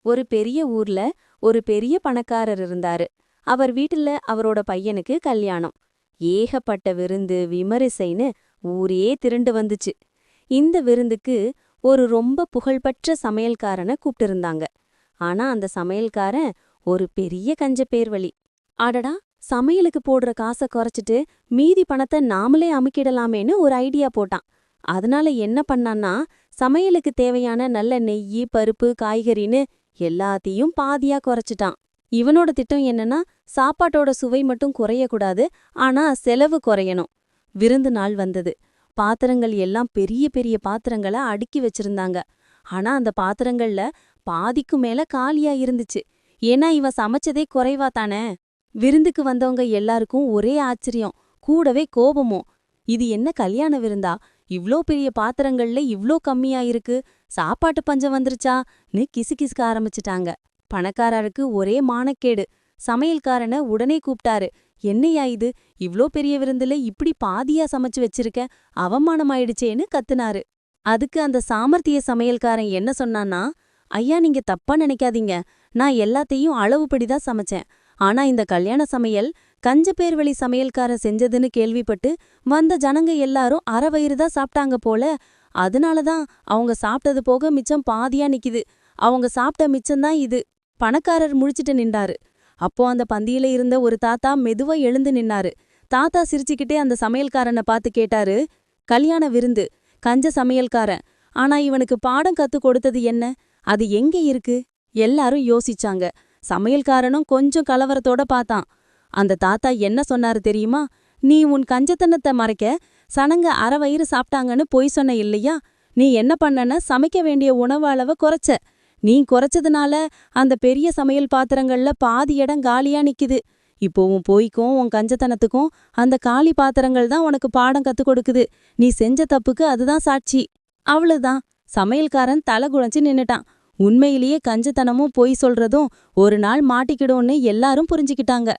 ஒரு பெரிய ஊர்ல ஒரு பெரிய பணக்காரர் இருந்தாரு. அவர் வீட்டுல அவரோட பையனுக்கு கல்யாணம். ஏகப்பட்ட விருந்து விமரிசைன்னு ஊரே திரண்டு வந்துச்சு. இந்த விருந்துக்கு ஒரு ரொம்ப புகழ்பெற்ற சமையல்காரனை கூப்பிட்டிருந்தாங்க. ஆனா அந்த சமையல்காரன் ஒரு பெரிய கஞ்ச பேர்வழி. அடடா, சமையலுக்கு போடுற காசை குறைச்சிட்டு மீதி பணத்தை நாமளே அமுக்கிடலாமேன்னு ஒரு ஐடியா போட்டான். அதனால என்ன பண்ணான்னா, சமையலுக்கு தேவையான நல்ல நெய்யி பருப்பு காய்கறின்னு எல்லாத்தையும் பாதியா குறைச்சிட்டான். இவனோட திட்டம் என்னன்னா, சாப்பாட்டோட சுவை மட்டும் குறையக்கூடாது, ஆனா செலவு குறையணும். விருந்து நாள் வந்தது. பாத்திரங்கள் எல்லாம் பெரிய பெரிய பாத்திரங்களை அடுக்கி வச்சிருந்தாங்க. ஆனா அந்த பாத்திரங்கள்ல பாதிக்கும் மேல காலியா இருந்துச்சு. ஏன்னா இவன் சமைச்சதே குறைவா தானே. விருந்துக்கு வந்தவங்க எல்லாருக்கும் ஒரே ஆச்சரியம், கூடவே கோபமும். இது என்ன கல்யாண விருந்தா? இவ்ளோ பெரிய பாத்திரங்கள்ல இவ்ளோ கம்மியா இருக்கு, சாப்பாட்டு பஞ்சம் வந்துருச்சான்னு கிசுகிசுக்க ஆரம்பிச்சிட்டாங்க. பணக்காரருக்கு ஒரே மானக்கேடு. சமையல்காரனை உடனே கூப்பிட்டாரு. என்னையா இது, இவ்ளோ பெரிய விருந்துல இப்படி பாதியா சமைச்சு வச்சிருக்க, அவமானமாயிடுச்சேன்னு கத்துனாரு. அதுக்கு அந்த சாமர்த்திய சமையல்காரன் என்ன சொன்னான்னா, ஐயா நீங்க தப்பா நினைக்காதீங்க, நான் எல்லாத்தையும் அளவுபடிதான் சமைச்சேன். ஆனா இந்த கல்யாண சமையல் கஞ்ச பேர்வழி சமையல்காரன் செஞ்சதுன்னு கேள்விப்பட்டு வந்த ஜனங்க எல்லாரும் அரை வயிறுதான் சாப்பிட்டாங்க போல. அதனாலதான் அவங்க சாப்பிட்டது போக மிச்சம் பாதியா நிக்குது. அவங்க சாப்பிட்ட மிச்சம்தான் இது. பணக்காரர் முழிச்சிட்டு நின்றாரு. அப்போ அந்த பந்தியில இருந்த ஒரு தாத்தா மெதுவா எழுந்து நின்னாரு. தாத்தா சிரிச்சுக்கிட்டே அந்த சமையல்காரனை பார்த்து கேட்டாரு, கல்யாண விருந்து, கஞ்ச சமையல்காரன், ஆனா இவனுக்கு பாடம் கத்து கொடுத்தது என்ன? அது எங்கே இருக்கு? எல்லாரும் யோசிச்சாங்க. சமையல்காரனும் கொஞ்சம் கலவரத்தோட பார்த்தான். அந்த தாத்தா என்ன சொன்னாரு தெரியுமா? நீ உன் கஞ்சத்தனத்தை மறைக்க சனங்க அரை வயிறு சாப்பிட்டாங்கன்னு பொய் சொன்ன இல்லையா? நீ என்ன பண்ணன, சமைக்க வேண்டிய உணவு அளவை குறைச்ச. நீ குறைச்சதுனால அந்த பெரிய சமையல் பாத்திரங்கள்ல பாதி இடம் காலியா நிக்குது. இப்போ உன் பொய்க்கும் உன் கஞ்சத்தனத்துக்கும் அந்த காலி பாத்திரங்கள் தான் உனக்கு பாடம் கத்து கொடுக்குது. நீ செஞ்ச தப்புக்கு அதுதான் சாட்சி. அவ்வளவுதான். சமையல்காரன் தலை குழஞ்சு நின்னுட்டான். உண்மையிலேயே கஞ்சத்தனமும் பொய் சொல்றதும் ஒரு நாள் மாட்டிக்கிடும்னு எல்லாரும் புரிஞ்சுக்கிட்டாங்க.